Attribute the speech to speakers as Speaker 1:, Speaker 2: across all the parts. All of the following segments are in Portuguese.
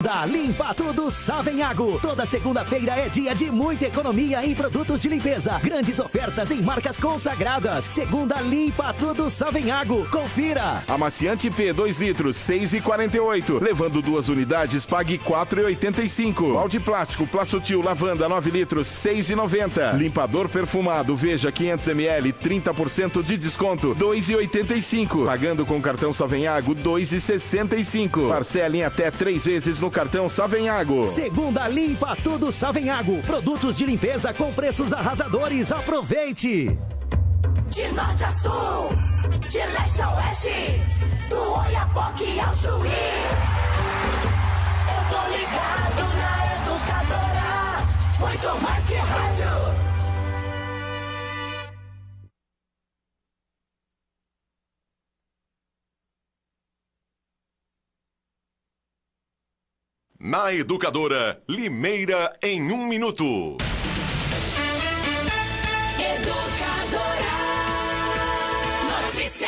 Speaker 1: Da Limpa Tudo Savenhago. Toda segunda-feira é dia de muita economia em produtos de limpeza. Grandes ofertas em marcas consagradas. Segunda Limpa Tudo Savenhago. Confira.
Speaker 2: Amaciante P 2 litros, 6,48. Levando 2 unidades, pague 4,85. Balde plástico Plastotil Lavanda 9 litros, 6,90. Limpador perfumado Veja 500 ml, 30% de desconto, 2,85. Pagando com cartão Savenhago, 2,65. Parcela em até 3 vezes no cartão Savenhago.
Speaker 1: Segunda Limpa Tudo Savenhago. Produtos de limpeza com preços arrasadores. Aproveite!
Speaker 3: De norte a sul, de leste a oeste, do Oiapoque ao Chuí. Eu tô ligado na Educadora, muito mais que rádio.
Speaker 4: Na Educadora, Limeira em 1 minuto.
Speaker 3: Educadora Notícia.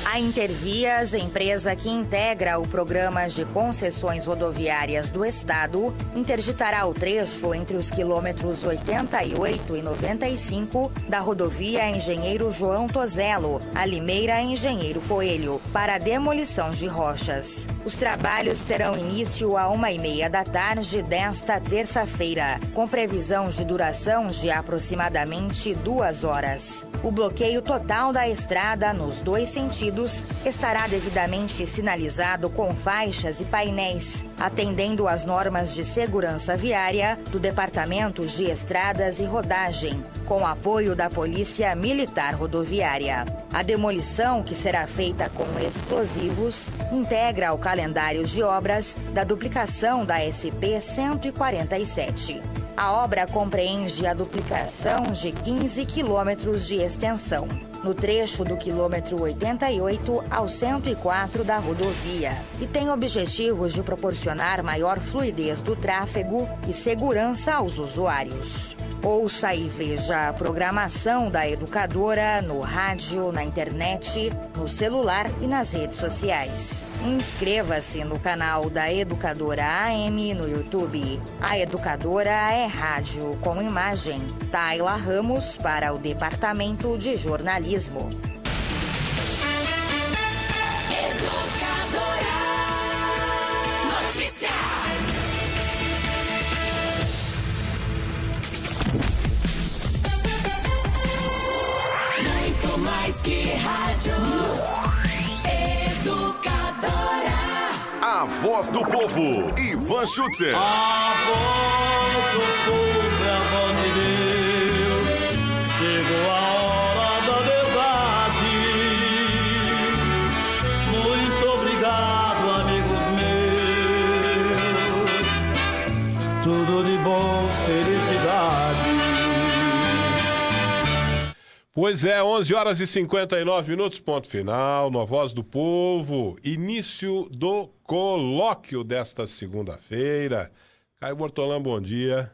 Speaker 5: A Intervias, empresa que integra o programa de concessões rodoviárias do Estado, interditará o trecho entre os quilômetros 88 e 95 da rodovia Engenheiro João Tozello, a Limeira Engenheiro Coelho, para a demolição de rochas. Os trabalhos terão início às 1h30 da tarde desta terça-feira, com previsão de duração de aproximadamente 2 horas. O bloqueio total da estrada nos 2 sentidos estará devidamente sinalizado com faixas e painéis, atendendo às normas de segurança viária do Departamento de Estradas e Rodagem, com apoio da Polícia Militar Rodoviária. A demolição, que será feita com explosivos, integra o calendário de obras da duplicação da SP 147. A obra compreende a duplicação de 15 quilômetros de extensão, no trecho do quilômetro 88 ao 104 da rodovia, e tem objetivos de proporcionar maior fluidez do tráfego e segurança aos usuários. Ouça e veja a programação da Educadora no rádio, na internet, no celular e nas redes sociais. Inscreva-se no canal da Educadora AM no YouTube. A Educadora é rádio com imagem. Tayla Ramos para o Departamento de Jornalismo.
Speaker 3: Educadora Notícia. Muito mais que rádio. Educadora.
Speaker 4: A voz do povo, Ivan Schutzer.
Speaker 6: A voz do povo é a voz de Deus. Chegou a hora da verdade. Muito obrigado, amigos meus. Tudo de bom, felicidade.
Speaker 7: Pois é, 11 horas e 59 minutos, ponto final, no A Voz do Povo, início do colóquio desta segunda-feira. Caio Bortolã, bom dia.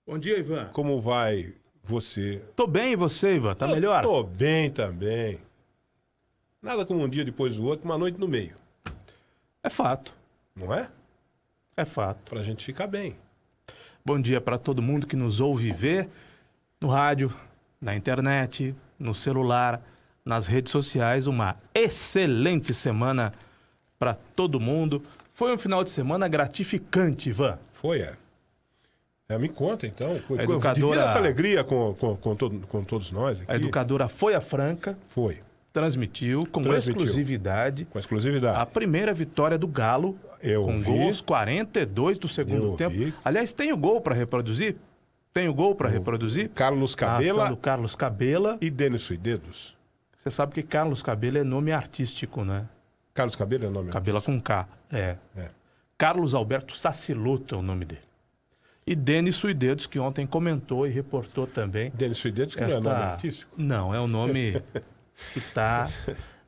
Speaker 8: Bom dia, Ivan.
Speaker 7: Como vai você?
Speaker 8: Tô bem, e você, Ivan? Tá melhor?
Speaker 7: Tô bem também. Nada como um dia depois do outro, uma noite no meio.
Speaker 8: É fato.
Speaker 7: Não é?
Speaker 8: É fato.
Speaker 7: Pra gente ficar bem.
Speaker 8: Bom dia para todo mundo que nos ouve e vê no rádio, na internet, no celular, nas redes sociais. Uma excelente semana para todo mundo. Foi um final de semana gratificante, Ivan.
Speaker 7: Foi, é. Me conta, então.
Speaker 8: A Educadora...
Speaker 7: Divida essa alegria com todos nós aqui.
Speaker 8: A Educadora foi a Franca.
Speaker 7: Foi.
Speaker 8: Transmitiu com exclusividade.
Speaker 7: Com exclusividade.
Speaker 8: A primeira vitória do Galo. Com gols 42 do segundo tempo. Aliás, tem o gol para reproduzir? Tem o gol para reproduzir?
Speaker 7: Carlos Cabela.
Speaker 8: Do Carlos Cabela.
Speaker 7: E Denis Suidedos.
Speaker 8: Você sabe que Carlos Cabela é nome artístico, né?
Speaker 7: Carlos Cabela é nome
Speaker 8: Cabela
Speaker 7: artístico?
Speaker 8: Com K, é. Carlos Alberto Saciluto é o nome dele. E Denis Suidedos, que ontem comentou e reportou também.
Speaker 7: Denis Suidedos, que não é nome artístico?
Speaker 8: Não, é o nome que está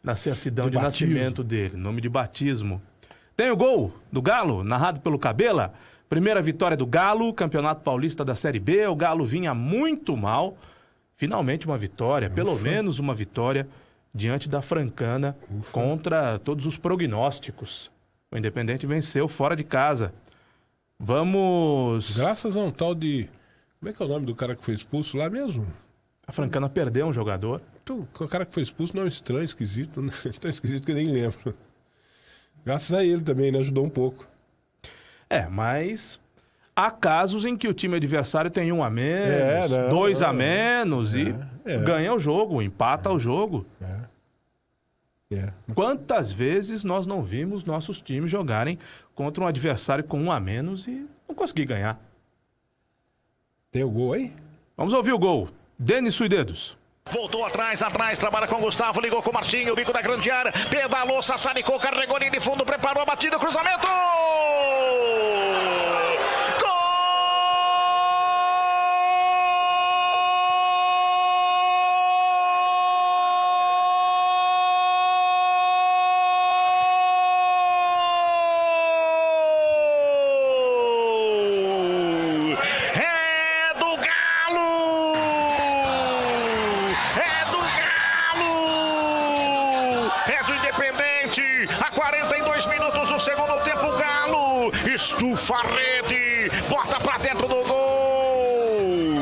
Speaker 8: na certidão de nascimento dele, nome de batismo. Tem o gol do Galo, narrado pelo Cabela. Primeira vitória do Galo, Campeonato Paulista da Série B. O Galo vinha muito mal. Finalmente uma vitória, pelo menos uma vitória, diante da Francana, contra todos os prognósticos. O Independente venceu fora de casa. Vamos...
Speaker 7: Graças a um tal de... Como é que é o nome do cara que foi expulso lá mesmo?
Speaker 8: A Francana perdeu um jogador.
Speaker 7: Então, o cara que foi expulso não é estranho, esquisito, né? Tão esquisito que eu nem lembro. Graças a ele também, né? Ajudou um pouco.
Speaker 8: Mas há casos em que o time adversário tem um a menos, dois a menos e ganha o jogo, empata o jogo. Quantas vezes nós não vimos nossos times jogarem contra um adversário com um a menos e não conseguir ganhar?
Speaker 7: Tem o gol aí?
Speaker 8: Vamos ouvir o gol. Denis Suidedos.
Speaker 9: Voltou atrás, trabalha com o Gustavo, ligou com o Marcinho, bico da grande área, pedalou, sassaricou, carregou linha de fundo, preparou a batida, cruzamento! Estufa a rede, bota pra dentro do gol.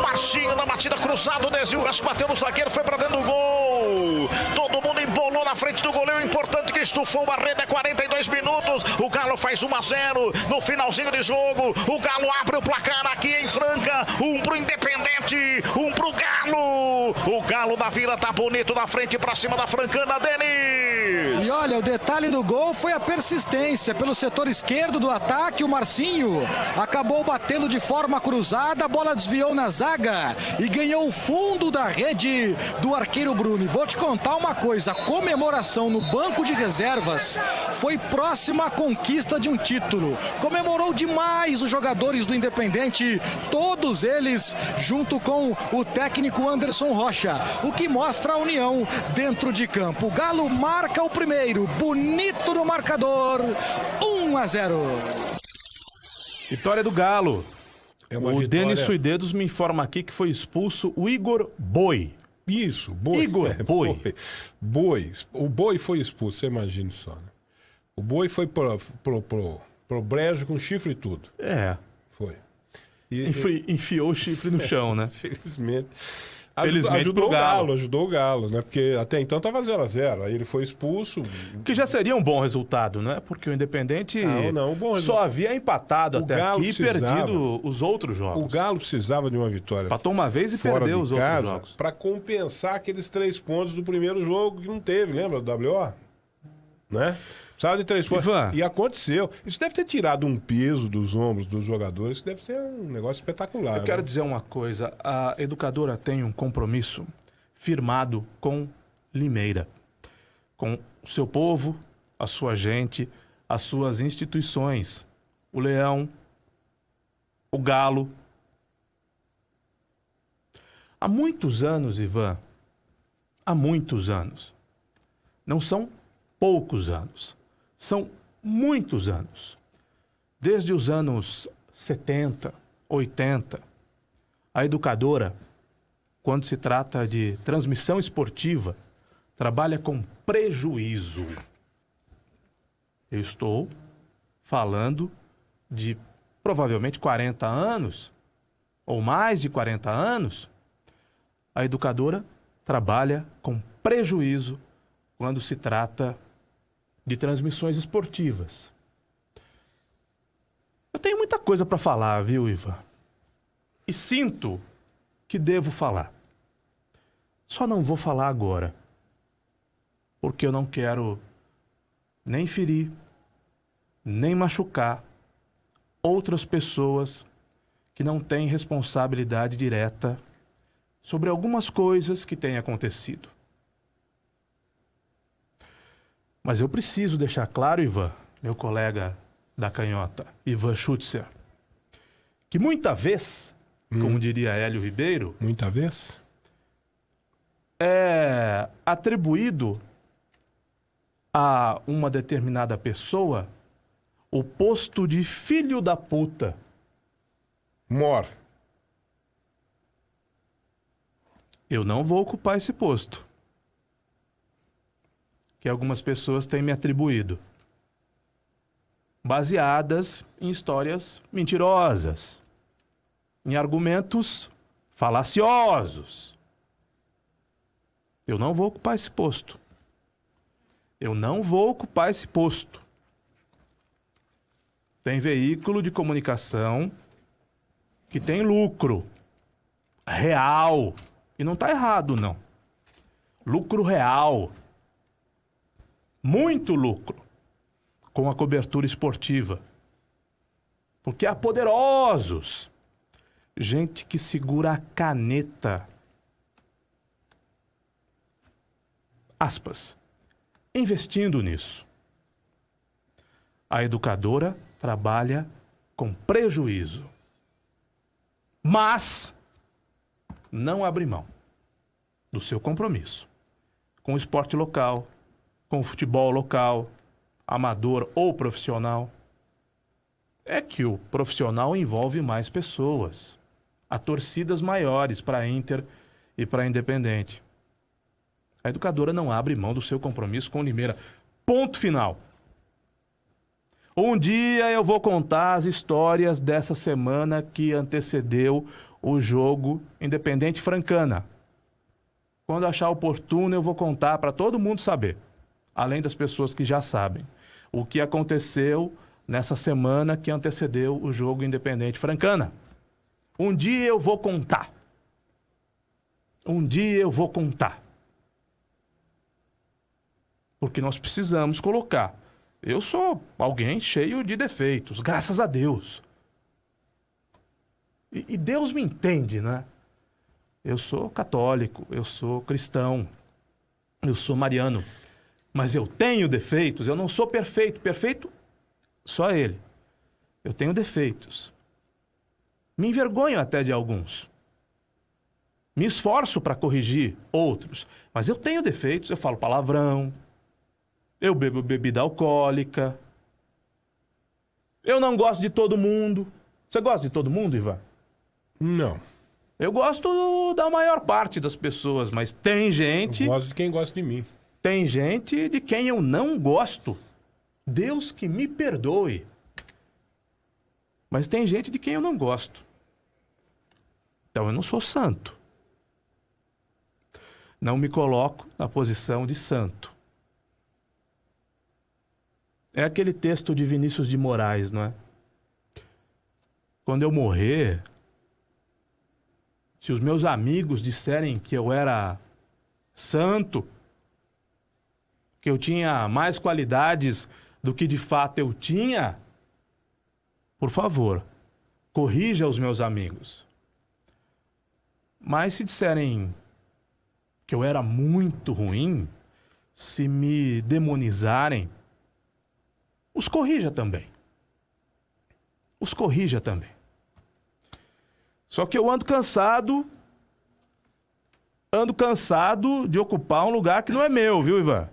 Speaker 9: Marcinho na batida cruzada, o desvio, bateu no zagueiro, foi pra dentro do gol. Todo mundo embolou na frente do goleiro, importante que estufou a rede, 42 minutos. O Galo faz 1-0 no finalzinho de jogo. O Galo abre o placar aqui em Franca, 1 pro Independente, 1 pro Galo. O Galo da Vila tá bonito na frente pra cima da Francana, Denis.
Speaker 10: E olha, o detalhe do gol foi a persistência. Pelo setor esquerdo do ataque, o Marcinho acabou batendo de forma cruzada, a bola desviou na zaga e ganhou o fundo da rede do arqueiro Bruno. E vou te contar uma coisa, a comemoração no banco de reservas foi próxima à conquista de um título. Comemorou demais os jogadores do Independente, todos eles junto com o técnico Anderson Rocha, o que mostra a união dentro de campo. O Galo marca o primeiro, bonito no marcador, 1-0.
Speaker 8: Vitória do Galo.
Speaker 7: O
Speaker 8: Denis Suidedos me informa aqui que foi expulso o Igor Boi.
Speaker 7: Isso, Boi.
Speaker 8: Igor Boi.
Speaker 7: Boi. O Boi foi expulso, você imagina só. Né? O Boi foi pro brejo com chifre e tudo. Foi.
Speaker 8: Enfiou o chifre no chão, né?
Speaker 7: Felizmente.
Speaker 8: Felizmente
Speaker 7: ajudou o Galo, né? Porque até então tava 0-0. Aí ele foi expulso.
Speaker 8: Que já seria um bom resultado, né? Porque o Independente
Speaker 7: bom
Speaker 8: só havia empatado até
Speaker 7: Galo
Speaker 8: aqui e perdido os outros jogos.
Speaker 7: O Galo precisava de uma vitória.
Speaker 8: Empatou uma vez e perdeu os outros jogos.
Speaker 7: Para compensar aqueles 3 pontos do primeiro jogo que não teve, lembra do WO? Né? Precisava de 3 pontos.
Speaker 8: Ivan.
Speaker 7: E aconteceu. Isso deve ter tirado um peso dos ombros dos jogadores. Isso deve ser um negócio espetacular.
Speaker 8: Eu quero dizer uma coisa. A educadora tem um compromisso firmado com Limeira. Com o seu povo, a sua gente, as suas instituições. O Leão, o Galo. Há muitos anos, Ivan. Há muitos anos. Não são poucos anos. São muitos anos. Desde os anos 70, 80, a educadora, quando se trata de transmissão esportiva, trabalha com prejuízo. Eu estou falando de provavelmente 40 anos, ou mais de 40 anos, a educadora trabalha com prejuízo quando se trata de transmissões esportivas. Eu tenho muita coisa para falar, viu, Ivan? E sinto que devo falar. Só não vou falar agora, porque eu não quero nem ferir, nem machucar outras pessoas que não têm responsabilidade direta sobre algumas coisas que têm acontecido. Mas eu preciso deixar claro, Ivan, meu colega da canhota, Ivan Schutzer, que muita vez, como diria Hélio Ribeiro...
Speaker 7: Muita vez?
Speaker 8: É atribuído a uma determinada pessoa o posto de filho da puta. Eu não vou ocupar esse posto. que algumas pessoas têm me atribuído, baseadas em histórias mentirosas, em argumentos falaciosos. Eu não vou ocupar esse posto. Eu não vou ocupar esse posto. Tem veículo de comunicação que tem lucro real. E não está errado, não. Lucro real. Muito lucro com a cobertura esportiva. Porque há poderosos. Gente que segura a caneta. Aspas. Investindo nisso. A educadora trabalha com prejuízo. Mas não abre mão do seu compromisso com o esporte local, com o futebol local, amador ou profissional. É que o profissional envolve mais pessoas. Há torcidas maiores para a Inter e para a Independente. A educadora não abre mão do seu compromisso com o Limeira. Ponto final. Um dia eu vou contar as histórias dessa semana que antecedeu o jogo Independente Francana. Quando achar oportuno, eu vou contar para todo mundo saber, além das pessoas que já sabem, o que aconteceu nessa semana que antecedeu o jogo Independente Francana. Um dia eu vou contar. Um dia eu vou contar. Porque nós precisamos colocar. Eu sou alguém cheio de defeitos, graças a Deus. E Deus me entende, né? Eu sou católico, eu sou cristão, eu sou mariano. Mas eu tenho defeitos, eu não sou perfeito. Perfeito, só Ele. Eu tenho defeitos. Me envergonho até de alguns. Me esforço para corrigir outros. Mas eu tenho defeitos, eu falo palavrão. Eu bebo bebida alcoólica. Eu não gosto de todo mundo. Você gosta de todo mundo, Ivan?
Speaker 7: Não.
Speaker 8: Eu gosto da maior parte das pessoas, mas tem gente...
Speaker 7: Eu gosto de quem gosta de mim.
Speaker 8: Tem gente de quem eu não gosto. Deus que me perdoe. Mas tem gente de quem eu não gosto. Então eu não sou santo. Não me coloco na posição de santo. É aquele texto de Vinícius de Moraes, não é? Quando eu morrer, se os meus amigos disserem que eu era santo, que eu tinha mais qualidades do que de fato eu tinha, por favor, corrija os meus amigos. Mas se disserem que eu era muito ruim, se me demonizarem, os corrija também. Os corrija também. Só que eu ando cansado de ocupar um lugar que não é meu, viu, Ivan?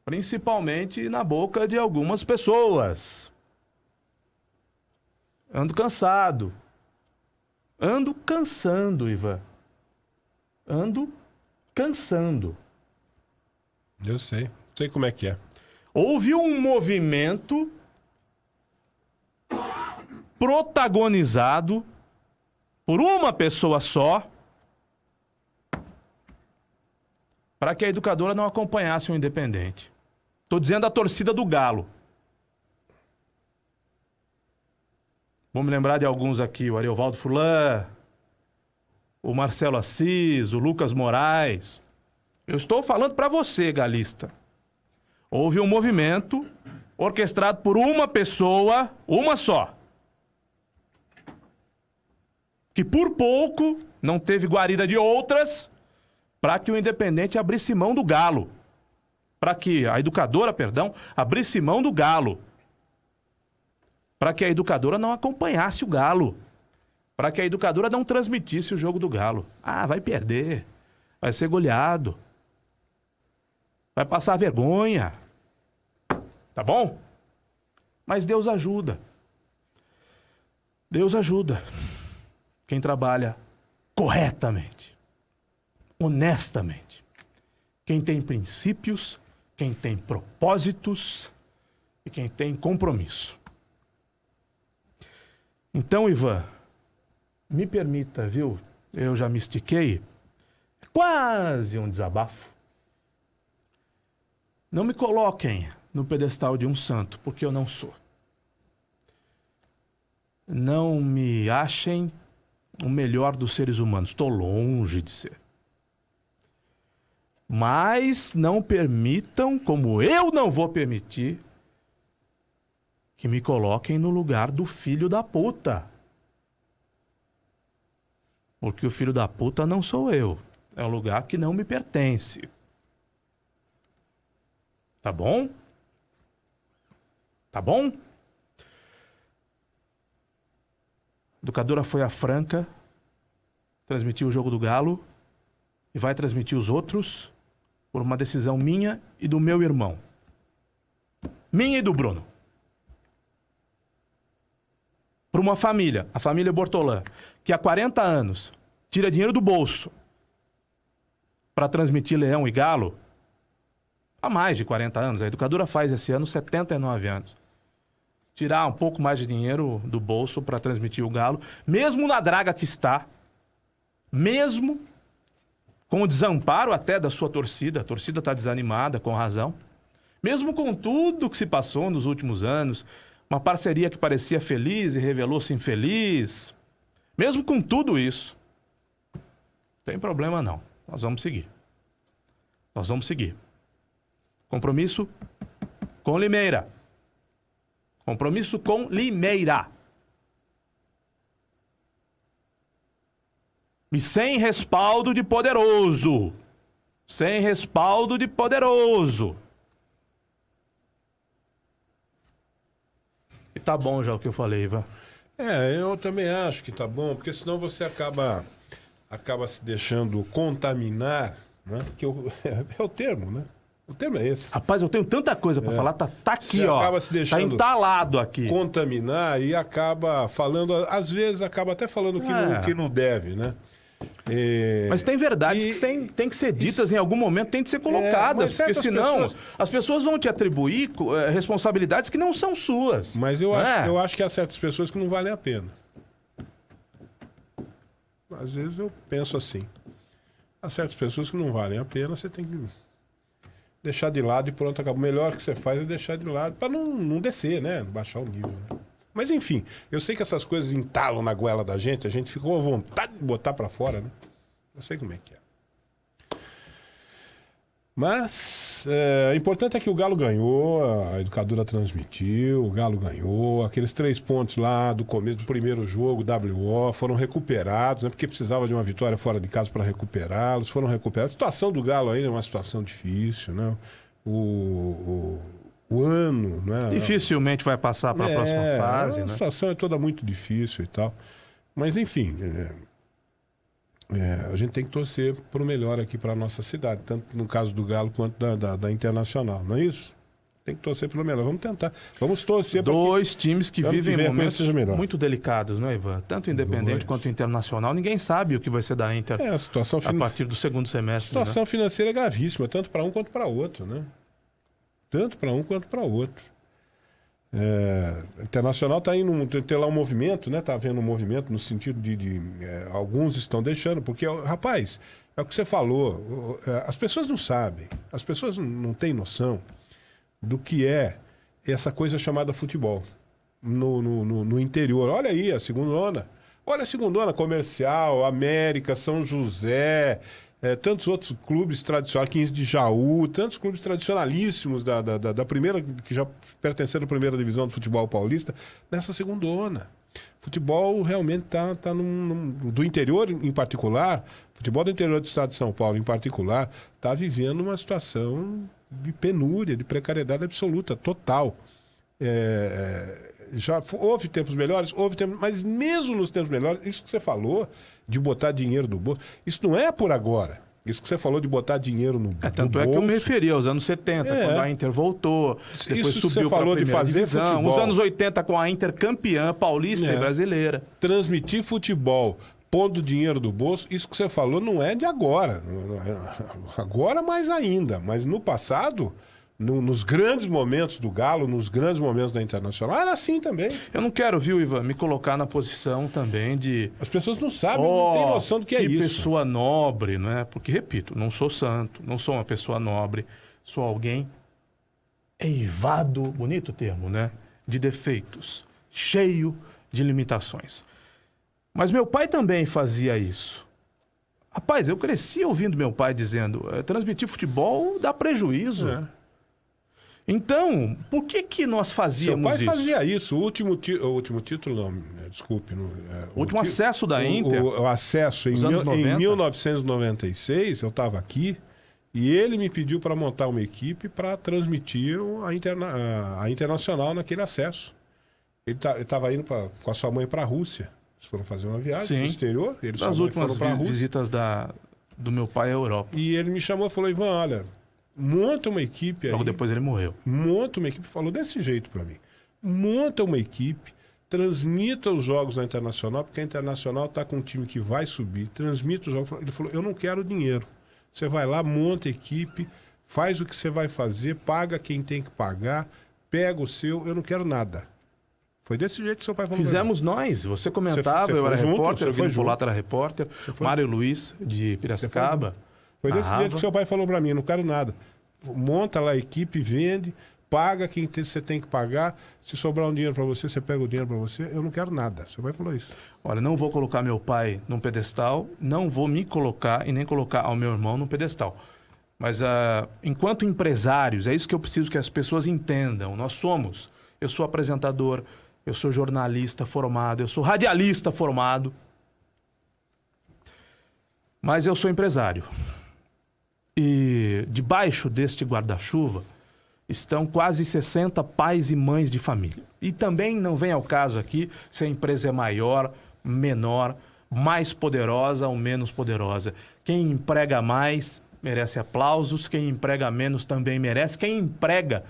Speaker 8: Principalmente na boca de algumas pessoas. Ando cansado. Ando cansando, Ivan. Ando cansando.
Speaker 7: Eu sei. Sei como é que é.
Speaker 8: Houve um movimento protagonizado por uma pessoa só para que a educadora não acompanhasse o Independente. Estou dizendo a torcida do Galo. Vamos lembrar de alguns aqui, o Ariovaldo Furlan, o Marcelo Assis, o Lucas Moraes. Eu estou falando para você, galista. Houve um movimento orquestrado por uma pessoa, uma só, que por pouco não teve guarida de outras para que o Independente abrisse mão do Galo. Para que a educadora, abrisse mão do Galo. Para que a educadora não acompanhasse o Galo. Para que a educadora não transmitisse o jogo do Galo. Ah, vai perder. Vai ser goleado. Vai passar vergonha. Tá bom? Mas Deus ajuda. Deus ajuda quem trabalha corretamente, honestamente. quem tem princípios, quem tem propósitos e quem tem compromisso. Então, Ivan, me permita, viu? Eu já me estiquei. É quase um desabafo. Não me coloquem no pedestal de um santo, porque eu não sou. Não me achem o melhor dos seres humanos. Estou longe de ser. Mas não permitam, como eu não vou permitir, que me coloquem no lugar do filho da puta. Porque o filho da puta não sou eu. É um lugar que não me pertence. Tá bom? Tá bom? A educadora foi a Franca, transmitiu o jogo do Galo e vai transmitir os outros por uma decisão minha e do meu irmão. Minha e do Bruno. Para uma família, a família Bortolã, que há 40 anos tira dinheiro do bolso para transmitir Leão e Galo, há mais de 40 anos. A educadora faz esse ano 79 anos. Tirar um pouco mais de dinheiro do bolso para transmitir o Galo, mesmo na draga que está, mesmo com o desamparo até da sua torcida, a torcida está desanimada, com razão, mesmo com tudo que se passou nos últimos anos, uma parceria que parecia feliz e revelou-se infeliz, mesmo com tudo isso, não tem problema não, nós vamos seguir. Nós vamos seguir. Compromisso com Limeira. Compromisso com Limeira. E sem respaldo de poderoso. Sem respaldo de poderoso. E tá bom já o que eu falei, Ivan.
Speaker 7: Eu também acho que tá bom, porque senão você acaba se deixando contaminar, né? Que é o termo, né? O termo é esse.
Speaker 8: Rapaz, eu tenho tanta coisa pra falar, tá aqui,
Speaker 7: você
Speaker 8: ó.
Speaker 7: Acaba se deixando
Speaker 8: tá entalado aqui.
Speaker 7: Contaminar e acaba falando, às vezes acaba até falando que não deve, né?
Speaker 8: Mas tem verdades que tem que ser ditas em algum momento, tem que ser colocadas, porque senão as pessoas vão te atribuir responsabilidades que não são suas.
Speaker 7: Mas eu acho que há certas pessoas que não valem a pena. Às vezes eu penso assim. Há certas pessoas que não valem a pena, você tem que deixar de lado e pronto, acabou. O melhor que você faz é deixar de lado, para não descer, né? Baixar o nível, né? Mas enfim, eu sei que essas coisas entalam na goela da gente, a gente ficou à vontade de botar para fora, né? Eu sei como é que é. Mas o importante é que o Galo ganhou, a educadora transmitiu, o Galo ganhou, aqueles 3 pontos lá do começo do primeiro jogo, WO, foram recuperados, né? Porque precisava de uma vitória fora de casa para recuperá-los, foram recuperados. A situação do Galo ainda é uma situação difícil, né? O ano, né?
Speaker 8: Dificilmente vai passar para a próxima fase,
Speaker 7: a
Speaker 8: né?
Speaker 7: situação é toda muito difícil e tal. Mas, enfim, a gente tem que torcer para o melhor aqui para a nossa cidade, tanto no caso do Galo quanto da Internacional, não é isso? Tem que torcer pelo melhor. Vamos tentar. Vamos torcer para
Speaker 8: dois times que vivem momentos muito delicados, não é, Ivan? Tanto Independente quanto Internacional. Ninguém sabe o que vai ser da Inter
Speaker 7: a situação
Speaker 8: a partir do segundo semestre.
Speaker 7: A situação financeira é gravíssima, tanto para um quanto para outro, né? Tanto para um quanto para outro. Internacional está indo, tem lá um movimento, né? Está havendo um movimento no sentido de alguns estão deixando, porque, rapaz, é o que você falou, as pessoas não sabem, as pessoas não têm noção do que é essa coisa chamada futebol no interior. Olha aí a segundona, olha a segundona, Comercial, América, São José, tantos outros clubes tradicionais, 15 de Jaú, tantos clubes tradicionalíssimos da primeira, que já pertenceram à primeira divisão do futebol paulista, nessa segundona. Futebol realmente está do interior em particular, futebol do interior do estado de São Paulo em particular, está vivendo uma situação de penúria, de precariedade absoluta, total. Já houve tempos melhores, mas mesmo nos tempos melhores, isso que você falou, de botar dinheiro no bolso, isso não é por agora. Isso que você falou de botar dinheiro no bolso.
Speaker 8: Tanto é que eu me referi aos anos 70, quando a Inter voltou, depois
Speaker 7: isso
Speaker 8: subiu para a primeira divisão.
Speaker 7: Futebol,
Speaker 8: os anos 80 com a Inter campeã paulista e brasileira.
Speaker 7: Transmitir futebol pondo dinheiro do bolso. Isso que você falou não é de agora. Agora mais ainda. Mas no passado, nos grandes momentos do Galo, nos grandes momentos da Internacional, era assim também.
Speaker 8: Eu não quero, viu, Ivan, me colocar na posição também de...
Speaker 7: As pessoas não sabem, não têm noção do que é isso.
Speaker 8: Pessoa nobre, não é? Porque, repito, não sou santo, não sou uma pessoa nobre, sou alguém eivado, bonito termo, né? De defeitos, cheio de limitações. Mas meu pai também fazia isso. Rapaz, eu cresci ouvindo meu pai dizendo, transmitir futebol dá prejuízo.
Speaker 7: É.
Speaker 8: Então, por que nós fazíamos isso?
Speaker 7: Seu pai fazia isso. O último título, não, desculpe.
Speaker 8: O último acesso da Inter.
Speaker 7: O acesso em 1996, eu estava aqui, e ele me pediu para montar uma equipe para transmitir a Internacional naquele acesso. Ele estava indo com a sua mãe para a Rússia. Eles foram fazer uma viagem no exterior.
Speaker 8: As últimas visitas do meu pai à Europa.
Speaker 7: E ele me chamou e falou, Ivan, olha, monta uma equipe aí.
Speaker 8: Logo depois ele morreu.
Speaker 7: Monta uma equipe, falou desse jeito para mim. Monta uma equipe, transmita os jogos na Internacional, porque a Internacional está com um time que vai subir, transmita os jogos. Ele falou, eu não quero dinheiro. Você vai lá, monta a equipe, faz o que você vai fazer, paga quem tem que pagar, pega o seu, eu não quero nada. Foi desse jeito que seu pai falou.
Speaker 8: Fizemos nós. Você comentava, eu era repórter, o Vini Polato era repórter, Mário Luiz, de Piracicaba.
Speaker 7: Foi desse jeito que seu pai falou para mim, não quero nada. Monta lá a equipe, vende, paga quem você tem que pagar. Se sobrar um dinheiro para você, você pega o dinheiro para você. Eu não quero nada. Seu pai falou isso.
Speaker 8: Olha, não vou colocar meu pai num pedestal, não vou me colocar e nem colocar ao meu irmão num pedestal. Mas enquanto empresários, é isso que eu preciso que as pessoas entendam. Eu sou apresentador, eu sou jornalista formado, eu sou radialista formado, mas eu sou empresário. E debaixo deste guarda-chuva estão quase 60 pais e mães de família. E também não vem ao caso aqui se a empresa é maior, menor, mais poderosa ou menos poderosa. Quem emprega mais merece aplausos, quem emprega menos também merece. Quem emprega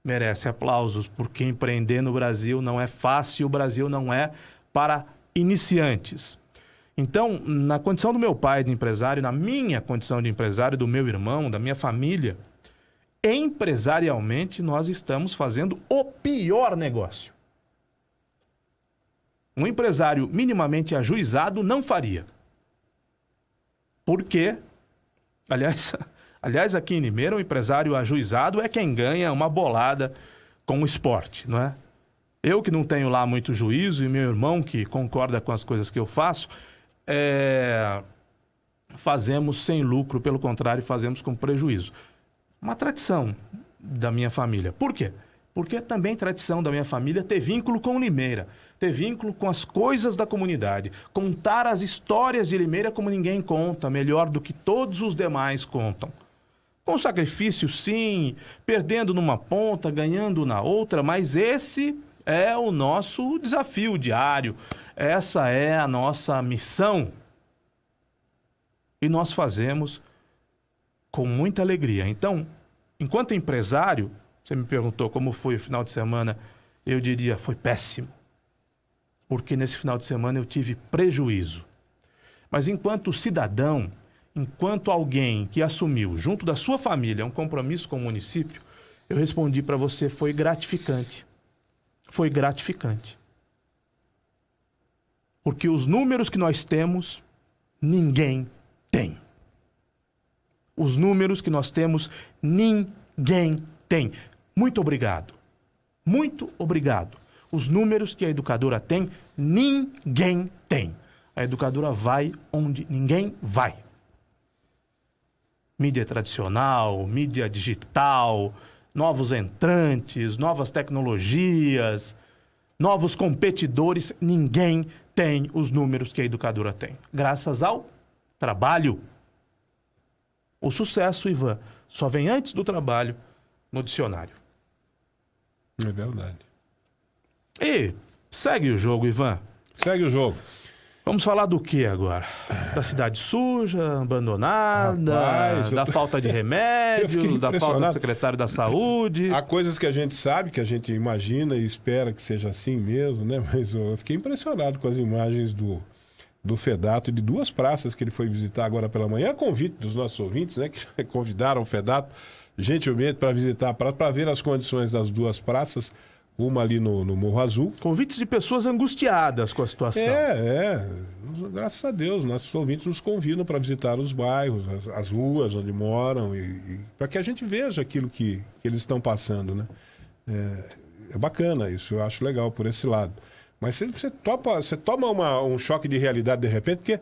Speaker 8: merece aplausos, porque empreender no Brasil não é fácil, o Brasil não é para iniciantes. Então, na condição do meu pai de empresário, na minha condição de empresário, do meu irmão, da minha família, empresarialmente nós estamos fazendo o pior negócio. Um empresário minimamente ajuizado não faria. Por quê? Aliás, aqui em Limeira, o empresário ajuizado é quem ganha uma bolada com o esporte, não é? Eu que não tenho lá muito juízo e meu irmão que concorda com as coisas que eu faço, fazemos sem lucro, pelo contrário, fazemos com prejuízo. Uma tradição da minha família. Por quê? Porque é também tradição da minha família ter vínculo com Limeira, ter vínculo com as coisas da comunidade, contar as histórias de Limeira como ninguém conta, melhor do que todos os demais contam. Com sacrifício, sim, perdendo numa ponta, ganhando na outra, mas esse é o nosso desafio diário, essa é a nossa missão. E nós fazemos com muita alegria. Então, enquanto empresário, você me perguntou como foi o final de semana, eu diria, foi péssimo. Porque nesse final de semana eu tive prejuízo. Mas enquanto cidadão, enquanto alguém que assumiu junto da sua família um compromisso com o município, eu respondi para você, foi gratificante. Foi gratificante. Porque os números que nós temos, ninguém tem. Os números que nós temos, ninguém tem. Muito obrigado. Muito obrigado. Os números que a educadora tem, ninguém tem. A educadora vai onde ninguém vai. Mídia tradicional, mídia digital, novos entrantes, novas tecnologias, novos competidores, ninguém tem os números que a educadora tem. Graças ao trabalho. O sucesso, Ivan, só vem antes do trabalho no dicionário.
Speaker 7: É verdade.
Speaker 8: E segue o jogo, Ivan.
Speaker 7: Segue o jogo.
Speaker 8: Vamos falar do que agora? Da cidade suja, abandonada, da falta de remédios, da falta do secretário da saúde.
Speaker 7: Há coisas que a gente sabe, que a gente imagina e espera que seja assim mesmo, né? Mas eu fiquei impressionado com as imagens do Fedato e de 2 praças que ele foi visitar agora pela manhã, a convite dos nossos ouvintes, né, que convidaram o Fedato gentilmente para visitar a praça, para ver as condições das 2 praças, uma ali no Morro Azul.
Speaker 8: Convites de pessoas angustiadas com a situação.
Speaker 7: Graças a Deus, nossos ouvintes nos convidam para visitar os bairros, as ruas onde moram, para que a gente veja aquilo que eles estão passando, né? É bacana isso, eu acho legal por esse lado. Mas você toma um choque de realidade de repente, porque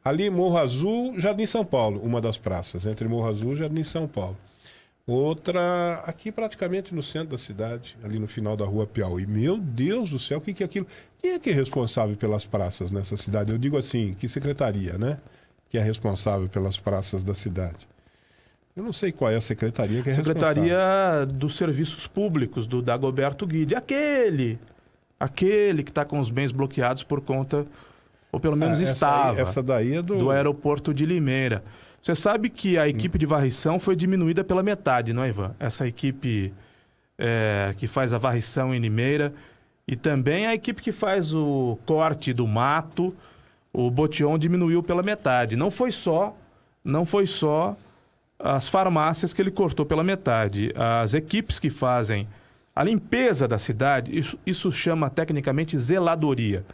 Speaker 7: ali Morro Azul, Jardim São Paulo, uma das praças, entre Morro Azul e Jardim São Paulo. Outra aqui praticamente no centro da cidade, ali no final da rua Piauí. Meu Deus do céu, o que é aquilo? Quem é que é responsável pelas praças nessa cidade? Eu digo assim, que secretaria, né? Que é responsável pelas praças da cidade. Eu não sei qual é a secretaria que é responsável.
Speaker 8: Secretaria dos Serviços Públicos, do Dagoberto Guide. Aquele que está com os bens bloqueados por conta, ou pelo menos estava,
Speaker 7: essa daí é
Speaker 8: do aeroporto de Limeira. Você sabe que a equipe de varrição foi diminuída pela metade, não é, Ivan? Essa equipe que faz a varrição em Limeira e também a equipe que faz o corte do mato, o Botion diminuiu pela metade. Não foi só as farmácias que ele cortou pela metade. As equipes que fazem a limpeza da cidade, isso chama tecnicamente zeladoria.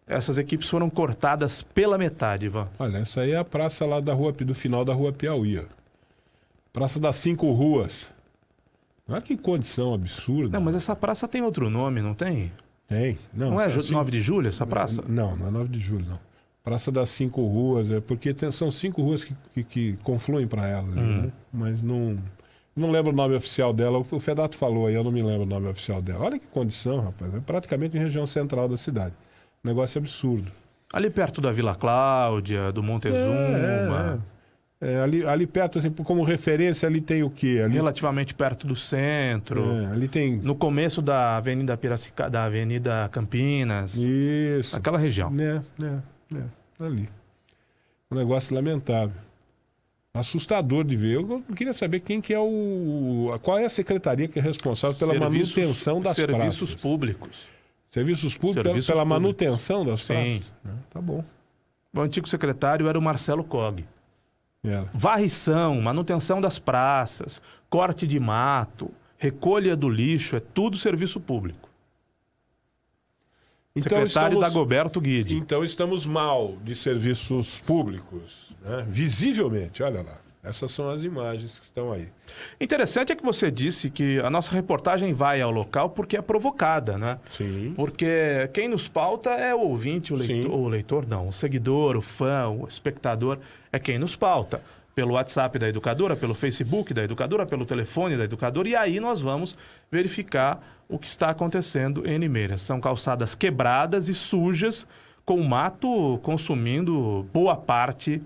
Speaker 8: Essas equipes foram cortadas pela metade, Ivan.
Speaker 7: Olha, essa aí é a praça lá do final da rua Piauí. Ó. Praça das 5 ruas. Olha que condição absurda.
Speaker 8: Não, mas essa praça tem outro nome, não tem?
Speaker 7: Tem.
Speaker 8: Não é 9 de julho essa praça?
Speaker 7: Não é 9 de julho, não. Praça das 5 ruas, porque são 5 ruas que confluem para ela, né? Mas não lembro o nome oficial dela. O Fedato falou aí, eu não me lembro o nome oficial dela. Olha que condição, rapaz. É praticamente em região central da cidade. Negócio absurdo.
Speaker 8: Ali perto da Vila Cláudia, do Montezuma.
Speaker 7: Ali perto, assim, como referência, ali tem o quê? Ali...
Speaker 8: Relativamente perto do centro.
Speaker 7: Ali tem...
Speaker 8: No começo da Avenida da Avenida Campinas.
Speaker 7: Isso.
Speaker 8: Aquela região.
Speaker 7: Ali. Um negócio lamentável. Assustador de ver. Eu queria saber quem que é qual é a secretaria que é responsável pela manutenção das praças.
Speaker 8: Serviços Públicos.
Speaker 7: Serviços Públicos pela manutenção das praças? Tá bom.
Speaker 8: O antigo secretário era o Marcelo Cog. Varrição, manutenção das praças, corte de mato, recolha do lixo, é tudo serviço público. Então, secretário Dagoberto Guide.
Speaker 7: Então estamos mal de serviços públicos, né? Visivelmente, olha lá. Essas são as imagens que estão aí.
Speaker 8: Interessante é que você disse que a nossa reportagem vai ao local porque é provocada, né?
Speaker 7: Sim.
Speaker 8: Porque quem nos pauta é o ouvinte, o seguidor, o fã, o espectador, é quem nos pauta. Pelo WhatsApp da educadora, pelo Facebook da educadora, pelo telefone da educadora, e aí nós vamos verificar o que está acontecendo em Limeira. São calçadas quebradas e sujas, com o mato consumindo boa parte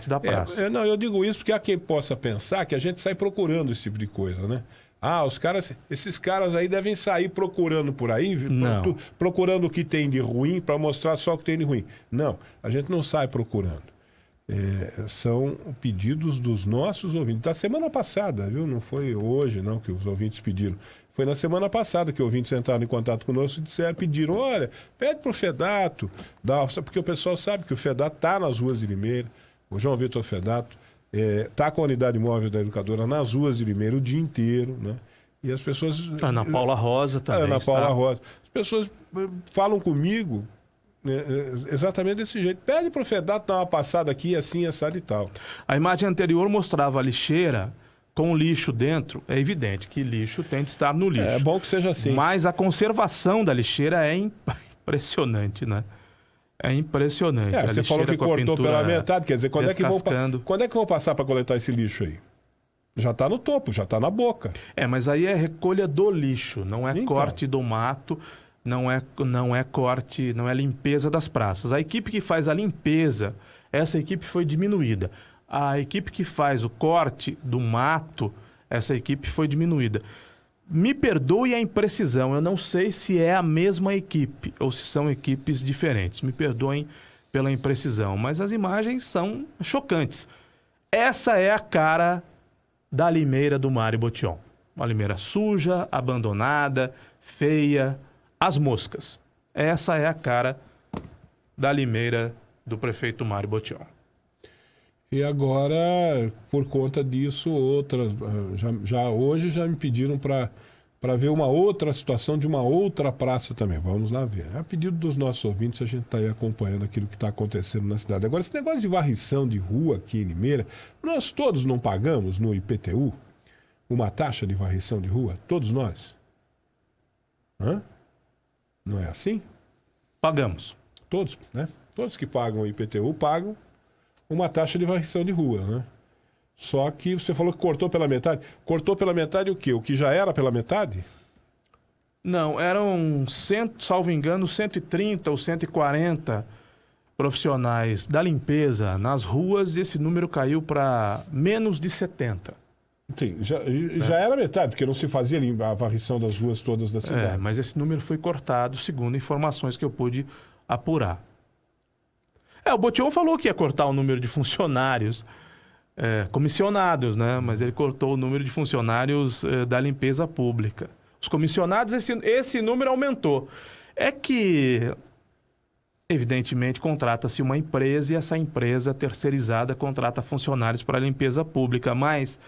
Speaker 8: da praça.
Speaker 7: Eu digo isso porque há quem possa pensar que a gente sai procurando esse tipo de coisa, né? Esses caras aí devem sair procurando por aí, procurando o que tem de ruim para mostrar só o que tem de ruim. Não, a gente não sai procurando. São pedidos dos nossos ouvintes. Da semana passada, viu? Não foi hoje, não, que os ouvintes pediram. Foi na semana passada que ouvintes entraram em contato conosco e pediram, olha, pede para o Fedato, porque o pessoal sabe que o Fedato está nas ruas de Limeira, o João Vitor Fedato está com a unidade móvel da educadora nas ruas de Limeira o dia inteiro, né? E as pessoas...
Speaker 8: Ana Paula Rosa também
Speaker 7: Rosa. As pessoas falam comigo exatamente desse jeito. Pede para o Fedato dar uma passada aqui, assim, assado e tal.
Speaker 8: A imagem anterior mostrava a lixeira com lixo dentro. É evidente que lixo tem de estar no lixo.
Speaker 7: É bom que seja assim.
Speaker 8: Mas a conservação da lixeira é impressionante, né? É impressionante.
Speaker 7: Você falou que cortou pela metade, quer dizer, quando é que vão passar para coletar esse lixo aí? Já está no topo, já está na boca.
Speaker 8: Mas aí é recolha do lixo, não é corte do mato, não é corte, não é limpeza das praças. A equipe que faz a limpeza, essa equipe foi diminuída. A equipe que faz o corte do mato, essa equipe foi diminuída. Me perdoe a imprecisão, eu não sei se é a mesma equipe ou se são equipes diferentes. Me perdoem pela imprecisão, mas as imagens são chocantes. Essa é a cara da Limeira do Mário Botion. Uma Limeira suja, abandonada, feia, as moscas. Essa é a cara da Limeira do prefeito Mário Botion.
Speaker 7: E agora, por conta disso, outras. Hoje já me pediram para ver uma outra situação de uma outra praça também. Vamos lá ver. A pedido dos nossos ouvintes, a gente está aí acompanhando aquilo que está acontecendo na cidade. Agora, esse negócio de varrição de rua aqui em Limeira, nós todos não pagamos no IPTU uma taxa de varrição de rua? Todos nós? Hã? Não é assim?
Speaker 8: Pagamos.
Speaker 7: Todos, né? Todos que pagam o IPTU pagam uma taxa de varrição de rua, né? Só que você falou que cortou pela metade. Cortou pela metade o quê? O que já era pela metade?
Speaker 8: Não, eram, salvo engano, 130 ou 140 profissionais da limpeza nas ruas e esse número caiu para menos de 70.
Speaker 7: Sim, já era metade, porque não se fazia a varrição das ruas todas da cidade.
Speaker 8: Mas esse número foi cortado, segundo informações que eu pude apurar. O Botion falou que ia cortar o número de funcionários comissionados, né? Mas ele cortou o número de funcionários da limpeza pública. Os comissionados, esse número aumentou. É que, evidentemente, contrata-se uma empresa e essa empresa terceirizada contrata funcionários para a limpeza pública, mas,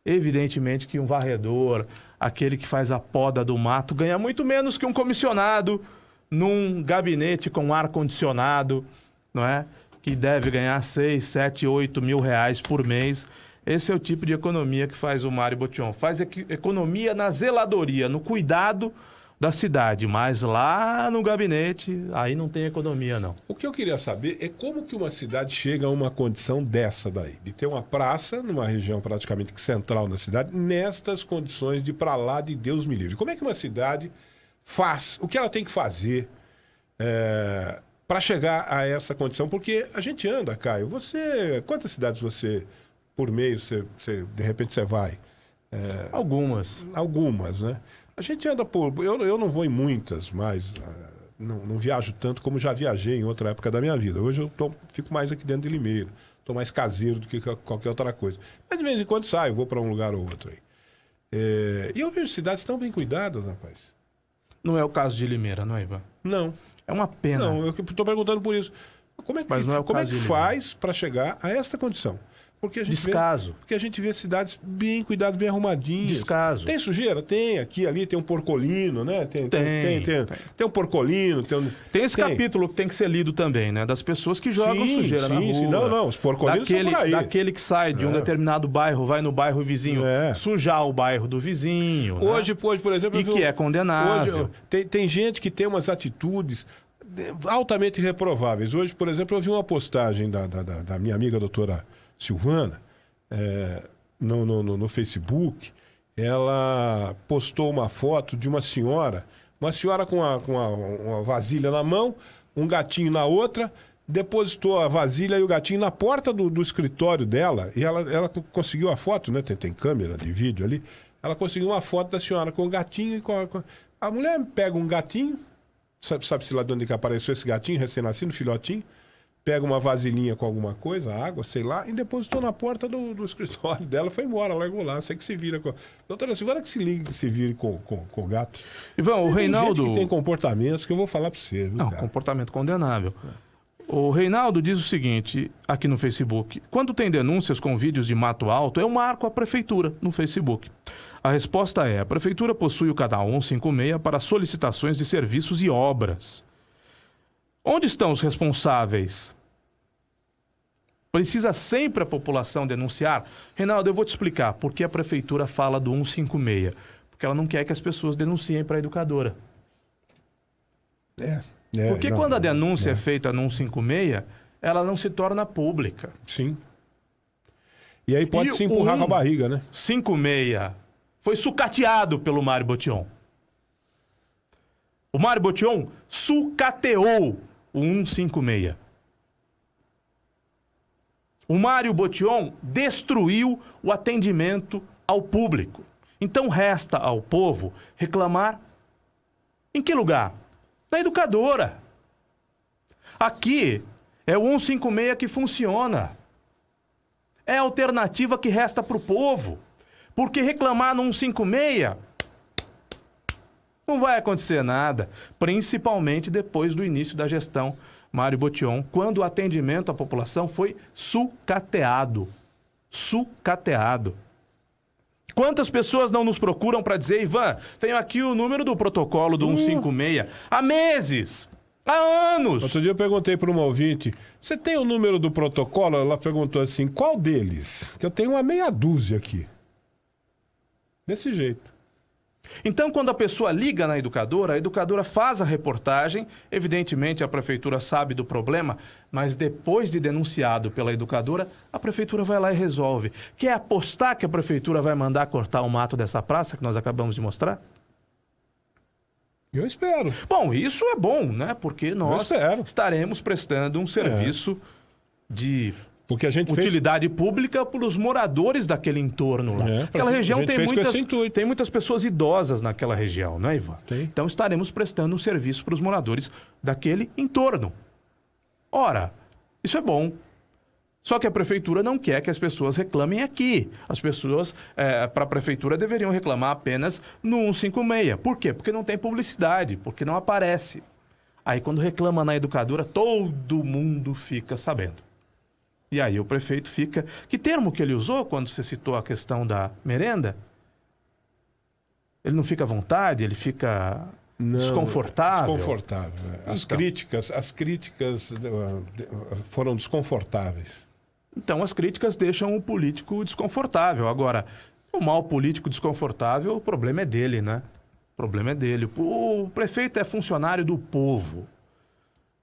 Speaker 8: evidentemente, que um varredor, aquele que faz a poda do mato, ganha muito menos que um comissionado num gabinete com ar-condicionado, não é? Que deve ganhar 6, 7, 8 mil reais por mês. Esse é o tipo de economia que faz o Mário Botion. Faz economia na zeladoria, no cuidado da cidade, mas lá no gabinete, aí não tem economia, não.
Speaker 7: O que eu queria saber é como que uma cidade chega a uma condição dessa daí, de ter uma praça numa região praticamente central na cidade, nestas condições de pra lá de Deus me livre. Como é que uma cidade faz? O que ela tem que fazer para chegar a essa condição? Porque a gente anda, Caio, quantas cidades você, por mês, de repente você vai?
Speaker 8: Algumas.
Speaker 7: Algumas, né? A gente anda eu não vou em muitas, mas não viajo tanto como já viajei em outra época da minha vida. Hoje eu fico mais aqui dentro de Limeira, estou mais caseiro do que qualquer outra coisa. Mas de vez em quando saio, vou para um lugar ou outro aí. E eu vejo cidades tão bem cuidadas, rapaz.
Speaker 8: Não é o caso de Limeira, não é, Ivan?
Speaker 7: Não.
Speaker 8: É uma pena.
Speaker 7: Não, eu estou perguntando por isso. Como é que faz para chegar a esta condição? Porque a gente
Speaker 8: Descaso.
Speaker 7: Porque a gente vê cidades bem cuidadas, bem arrumadinhas.
Speaker 8: Descaso.
Speaker 7: Tem sujeira? Tem. Aqui, ali, tem um porcolino, né? Tem um porcolino.
Speaker 8: Tem esse capítulo que tem que ser lido também, né? Das pessoas que jogam sujeira na rua. Sim,
Speaker 7: não, os porcolinos são por aí.
Speaker 8: Daquele que sai de um determinado bairro, vai no bairro vizinho, sujar o bairro do vizinho.
Speaker 7: Hoje, por exemplo...
Speaker 8: que é condenável.
Speaker 7: Tem gente que tem umas atitudes altamente reprováveis. Hoje, por exemplo, eu vi uma postagem da minha amiga doutora Silvana, no Facebook. Ela postou uma foto de uma senhora com uma vasilha na mão, um gatinho na outra, depositou a vasilha e o gatinho na porta do escritório dela, e ela conseguiu a foto, né? Tem câmera de vídeo ali, ela conseguiu uma foto da senhora com o gatinho e a mulher pega um gatinho, sabe-se lá de onde que apareceu esse gatinho, recém-nascido, filhotinho, pega uma vasilhinha com alguma coisa, água, sei lá, e depositou na porta do escritório dela, foi embora, largou lá, sei que se vira com... Doutora Silvana que se vire com o gato.
Speaker 8: Ivan, o Reinaldo...
Speaker 7: Gente que tem comportamentos que eu vou falar para você, viu,
Speaker 8: Não,
Speaker 7: cara?
Speaker 8: comportamento condenável. O Reinaldo diz o seguinte, aqui no Facebook: quando tem denúncias com vídeos de mato alto, eu marco a prefeitura no Facebook. A resposta é: a prefeitura possui o canal 156 para solicitações de serviços e obras. Onde estão os responsáveis? Precisa sempre a população denunciar? Reinaldo, eu vou te explicar por que a prefeitura fala do 156. Porque ela não quer que as pessoas denunciem para a educadora. Porque quando a denúncia é feita no 156, ela não se torna pública.
Speaker 7: Sim. E aí pode se empurrar com a barriga, né?
Speaker 8: 156 foi sucateado pelo Mário Botion. O Mário Botion sucateou o 156. O Mário Botion destruiu o atendimento ao público. Então resta ao povo reclamar em que lugar? Na educadora. Aqui é o 156 que funciona. É a alternativa que resta para o povo. Porque reclamar no 156 não vai acontecer nada, principalmente depois do início da gestão Mário Botion, quando o atendimento à população foi sucateado. Sucateado. Quantas pessoas não nos procuram para dizer, Ivan, tenho aqui o número do protocolo do 156, há meses, há anos.
Speaker 7: Outro dia eu perguntei para uma ouvinte, você tem o número do protocolo? Ela perguntou assim, qual deles? Que eu tenho uma meia dúzia aqui. Desse jeito.
Speaker 8: Então, quando a pessoa liga na educadora, a educadora faz a reportagem, evidentemente a prefeitura sabe do problema, mas depois de denunciado pela educadora, a prefeitura vai lá e resolve. Quer apostar que a prefeitura vai mandar cortar o mato dessa praça que nós acabamos de mostrar?
Speaker 7: Eu espero.
Speaker 8: Bom, isso é bom, né? Porque nós estaremos prestando um serviço de...
Speaker 7: Porque a gente
Speaker 8: utilidade pública para os moradores daquele entorno lá. Aquela região tem muitas pessoas idosas naquela região, não é, Ivan?
Speaker 7: Tem.
Speaker 8: Então estaremos prestando um serviço para os moradores daquele entorno. Ora, isso é bom. Só que a prefeitura não quer que as pessoas reclamem aqui. As pessoas, para a prefeitura, deveriam reclamar apenas no 156. Por quê? Porque não tem publicidade, porque não aparece. Aí quando reclama na educadora, todo mundo fica sabendo. E aí o prefeito fica... Que termo que ele usou quando você citou a questão da merenda? Ele não fica à vontade? Ele fica desconfortável?
Speaker 7: Desconfortável. As críticas foram desconfortáveis.
Speaker 8: Então as críticas deixam o político desconfortável. Agora, o mal político desconfortável, o problema é dele, né? O problema é dele. O prefeito é funcionário do povo.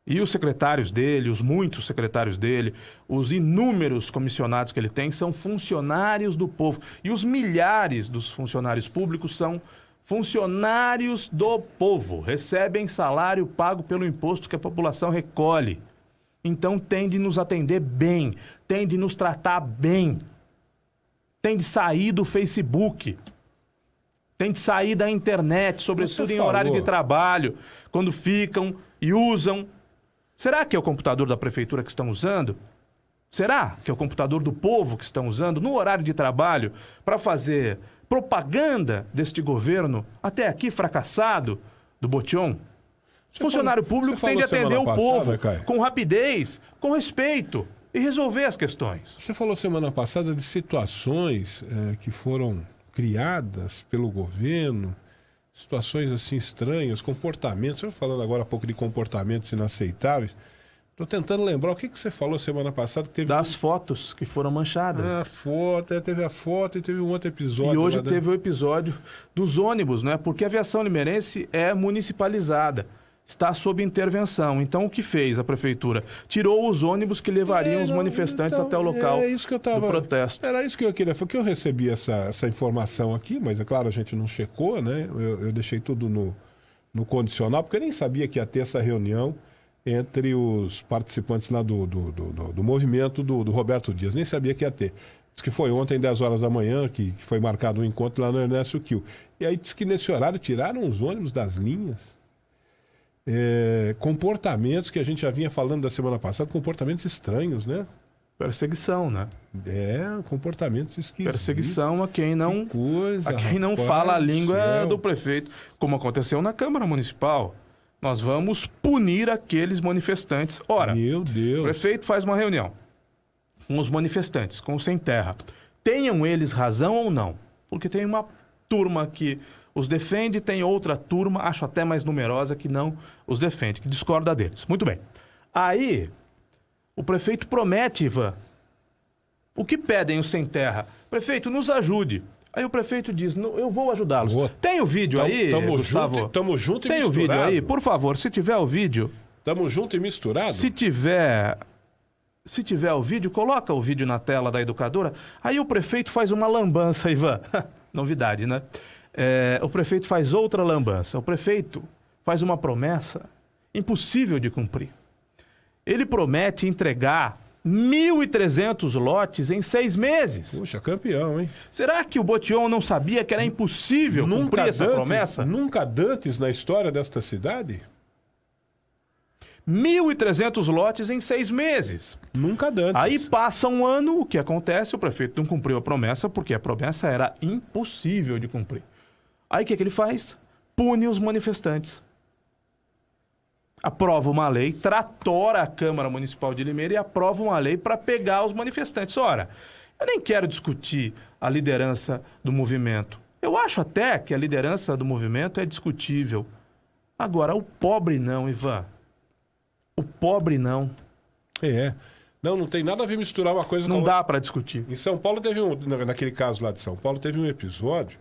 Speaker 8: E os secretários dele, os muitos secretários dele, os inúmeros comissionados que ele tem, são funcionários do povo. E os milhares dos funcionários públicos são funcionários do povo. Recebem salário pago pelo imposto que a população recolhe. Então tem de nos atender bem, tem de nos tratar bem. Tem de sair do Facebook. Tem de sair da internet, sobretudo em horário de trabalho, quando ficam e usam. Será que é o computador da prefeitura que estão usando? Será que é o computador do povo que estão usando no horário de trabalho para fazer propaganda deste governo, até aqui fracassado, do Botion? O funcionário público tem de atender o povo com rapidez, com respeito e resolver as questões.
Speaker 7: Você falou semana passada de situações que foram criadas pelo governo, situações assim estranhas, comportamentos. Você falando agora há pouco de comportamentos inaceitáveis. Estou tentando lembrar o que você falou semana passada. Que teve
Speaker 8: das fotos que foram manchadas.
Speaker 7: Teve a foto e teve um outro episódio.
Speaker 8: E hoje teve o episódio dos ônibus, né? Porque a aviação limeirense é municipalizada. Está sob intervenção. Então, o que fez a prefeitura? Tirou os ônibus que levariam os manifestantes até o local do protesto.
Speaker 7: Era isso que eu queria. Foi que eu recebi essa informação aqui, mas é claro, a gente não checou, né? Eu deixei tudo no condicional, porque eu nem sabia que ia ter essa reunião entre os participantes lá do movimento do Roberto Dias. Nem sabia que ia ter. Diz que foi ontem, 10 horas da manhã, que foi marcado um encontro lá no Ernesto Kiel. E aí diz que nesse horário tiraram os ônibus das linhas. Comportamentos que a gente já vinha falando da semana passada, comportamentos estranhos, né?
Speaker 8: Perseguição, né?
Speaker 7: Comportamentos esquisitos.
Speaker 8: Perseguição a quem não fala a língua do prefeito, como aconteceu na Câmara Municipal. Nós vamos punir aqueles manifestantes. Ora,
Speaker 7: meu Deus.
Speaker 8: O prefeito faz uma reunião com os manifestantes, com os sem terra. Tenham eles razão ou não? Porque tem uma turma que os defende, tem outra turma, acho até mais numerosa, que não os defende, que discorda deles. Muito bem. Aí, o prefeito promete, Ivan, o que pedem os sem terra? Prefeito, nos ajude. Aí o prefeito diz, eu vou ajudá-los. Tem o vídeo aí, Gustavo?
Speaker 7: Tamo junto e misturado.
Speaker 8: Tem o vídeo aí? Por favor, se tiver o vídeo...
Speaker 7: Tamo junto e misturado?
Speaker 8: Se tiver o vídeo, coloca o vídeo na tela da educadora. Aí o prefeito faz uma lambança, Ivan. Novidade, né? O prefeito faz outra lambança. O prefeito faz uma promessa impossível de cumprir. Ele promete entregar 1.300 lotes em 6 meses.
Speaker 7: Puxa, campeão, hein?
Speaker 8: Será que o Botion não sabia que era impossível cumprir essa promessa?
Speaker 7: Nunca antes na história desta cidade?
Speaker 8: 1.300 lotes em 6 meses.
Speaker 7: Nunca antes.
Speaker 8: Aí passa um ano, o que acontece? O prefeito não cumpriu a promessa, porque a promessa era impossível de cumprir. Aí o que ele faz? Pune os manifestantes. aprova uma lei, tratora a Câmara Municipal de Limeira e aprova uma lei para pegar os manifestantes. Ora, eu nem quero discutir a liderança do movimento. Eu acho até que a liderança do movimento é discutível. Agora, o pobre não, Ivan. O pobre não.
Speaker 7: Não tem nada a ver misturar uma coisa com
Speaker 8: Não
Speaker 7: a outra.
Speaker 8: dá para discutir.
Speaker 7: Em São Paulo teve naquele caso lá de São Paulo, teve um episódio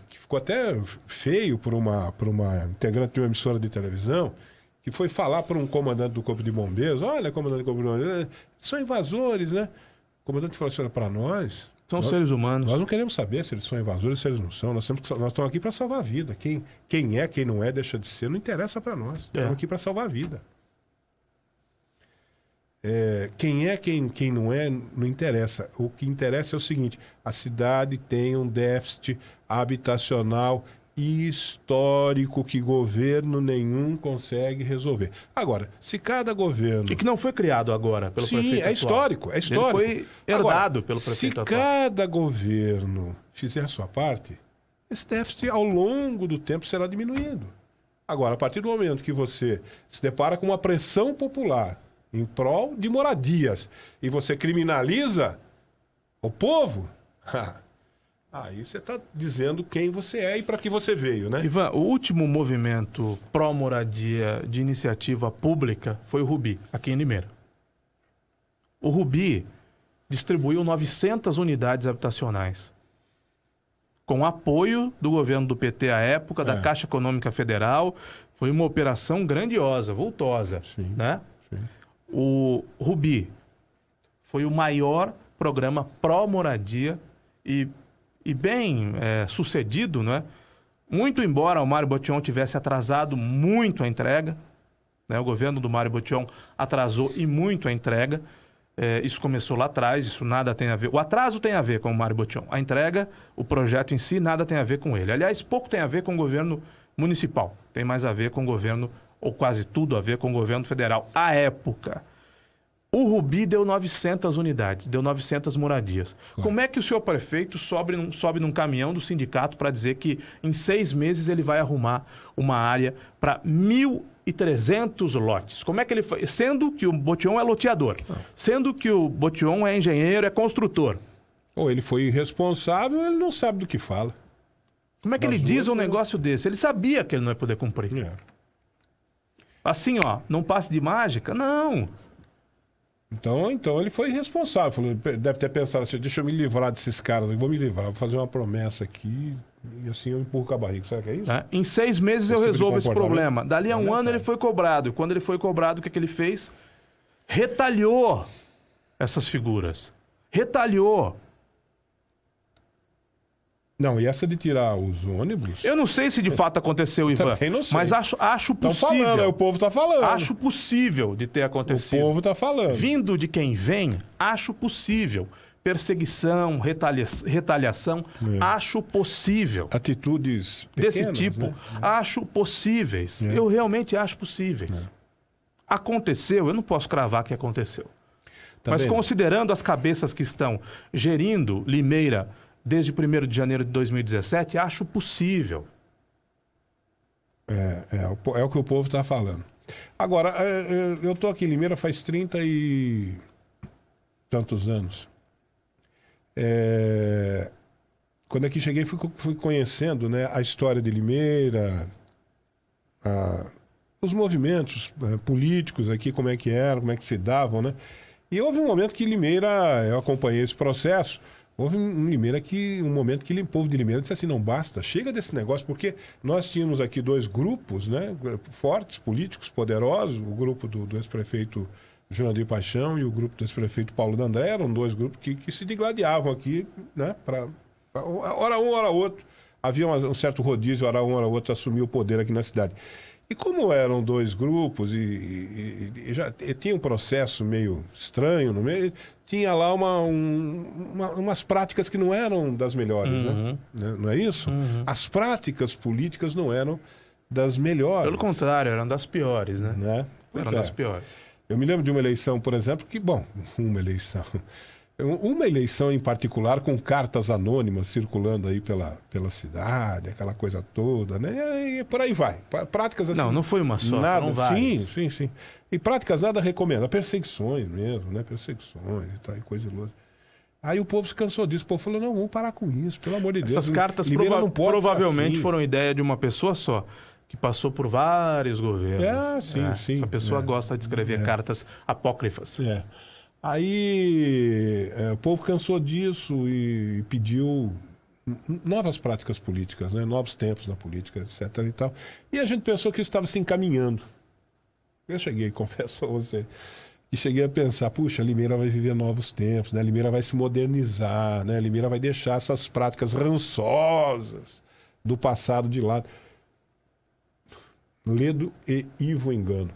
Speaker 7: que ficou até feio por uma integrante de uma emissora de televisão, que foi falar para um comandante do Corpo de Bombeiros, olha, comandante do Corpo de Bombeiros, são invasores, né? O comandante falou assim, olha, para nós...
Speaker 8: São seres humanos.
Speaker 7: Nós não queremos saber se eles são invasores ou se eles não são. Nós estamos aqui para salvar a vida. Quem é, quem não é, deixa de ser, não interessa para nós. Estamos aqui para salvar a vida. Quem é, quem não é, não interessa. O que interessa é o seguinte, a cidade tem um déficit habitacional histórico que governo nenhum consegue resolver. Agora, se cada governo...
Speaker 8: E que não foi criado agora pelo prefeito atual.
Speaker 7: É histórico.
Speaker 8: Ele foi herdado
Speaker 7: Agora,
Speaker 8: pelo prefeito
Speaker 7: se
Speaker 8: atual.
Speaker 7: cada governo fizer a sua parte, esse déficit ao longo do tempo será diminuindo. Agora, a partir do momento que você se depara com uma pressão popular em prol de moradias e você criminaliza o povo... Aí você está dizendo quem você é e para que você veio, né?
Speaker 8: Ivan, o último movimento pró-moradia de iniciativa pública foi o Rubi, aqui em Limeira. O Rubi distribuiu 900 unidades habitacionais. Com apoio do governo do PT à época, da Caixa Econômica Federal. Foi uma operação grandiosa, vultosa.
Speaker 7: Sim,
Speaker 8: né?
Speaker 7: sim.
Speaker 8: O Rubi foi o maior programa pró-moradia e bem sucedido, né? Muito embora o Mário Botion tivesse atrasado muito a entrega, né? O governo do Mário Botion atrasou e muito a entrega. Isso começou lá atrás, isso nada tem a ver. O atraso tem a ver com o Mário Botion. A entrega, o projeto em si, nada tem a ver com ele. Aliás, pouco tem a ver com o governo municipal. Tem mais a ver com o governo, ou quase tudo a ver com o governo federal. À época, o Rubi deu 900 unidades, deu 900 moradias. Como é que o senhor prefeito sobe num caminhão do sindicato para dizer que em 6 meses ele vai arrumar uma área para 1.300 lotes? Como é que ele foi? Sendo que o Botion é loteador, sendo que o Botion é engenheiro, é construtor.
Speaker 7: Ou ele foi irresponsável, ele não sabe do que fala.
Speaker 8: Como é que ele diz um negócio desse? Ele sabia que ele não ia poder cumprir. Assim, ó, não passe de mágica? Não.
Speaker 7: Então ele foi irresponsável. Falou, deve ter pensado assim, deixa eu me livrar desses caras, eu vou me livrar, vou fazer uma promessa aqui e assim eu empurro com a barriga. Será que é isso?
Speaker 8: Em 6 meses eu resolvo esse problema. Dali a um ano ele foi cobrado. E quando ele foi cobrado, o que ele fez? Retalhou essas figuras. Retalhou.
Speaker 7: Não, e essa de tirar os ônibus...
Speaker 8: Eu não sei se de fato aconteceu, Ivan.
Speaker 7: Também não sei.
Speaker 8: Mas acho possível.
Speaker 7: Falando, o povo está falando.
Speaker 8: Acho possível de ter acontecido.
Speaker 7: O povo está falando.
Speaker 8: Vindo de quem vem, acho possível. Perseguição, retaliação, acho possível.
Speaker 7: Atitudes pequenas,
Speaker 8: desse tipo,
Speaker 7: né?
Speaker 8: Acho possíveis. Eu realmente acho possíveis. Aconteceu, eu não posso cravar que aconteceu. Mas considerando as cabeças que estão gerindo Limeira desde 1º de janeiro de 2017, acho possível.
Speaker 7: É o que o povo está falando. Agora, eu estou aqui em Limeira faz 30 e tantos anos. Quando aqui cheguei, fui conhecendo, né, a história de Limeira, os movimentos políticos aqui, como é que eram, como é que se davam, né? E houve um momento que Limeira, eu acompanhei esse processo, houve um momento que o povo de Limeira disse assim, não basta, chega desse negócio, porque nós tínhamos aqui 2 grupos, né, fortes, políticos, poderosos, o grupo do ex-prefeito Jurandir Paixão e o grupo do ex-prefeito Paulo D'André, eram 2 grupos que se digladiavam aqui, né, hora um, hora outro. Havia um certo rodízio, hora um, hora outro, assumir o poder aqui na cidade. E como eram 2 grupos e tinha um processo meio estranho no meio, tinha lá umas práticas que não eram das melhores, né? Não é isso? As práticas políticas não eram das melhores.
Speaker 8: Pelo contrário, eram das piores, né? Eram das piores.
Speaker 7: Eu me lembro de uma eleição, por exemplo, uma eleição. Uma eleição em particular com cartas anônimas circulando aí pela cidade, aquela coisa toda, né? E por aí vai. Práticas assim.
Speaker 8: Não foi uma só.
Speaker 7: Nada,
Speaker 8: foram várias.
Speaker 7: sim. E práticas nada recomenda. Perseguições mesmo, né? Perseguições e tal, e coisa louca. Aí o povo se cansou disso. O povo falou, não, vamos parar com isso, pelo amor de Deus.
Speaker 8: Essas cartas provavelmente foram ideia de uma pessoa só, que passou por vários governos.
Speaker 7: Sim.
Speaker 8: Essa pessoa gosta de escrever cartas apócrifas.
Speaker 7: Aí o povo cansou disso e pediu novas práticas políticas, né? Novos tempos na política, etc. e tal. E a gente pensou que isso estava se encaminhando. Eu cheguei, confesso a você, e cheguei a pensar, puxa, Limeira vai viver novos tempos, né? Limeira vai se modernizar, né? Limeira vai deixar essas práticas rançosas do passado de lado. Ledo e Ivo engano.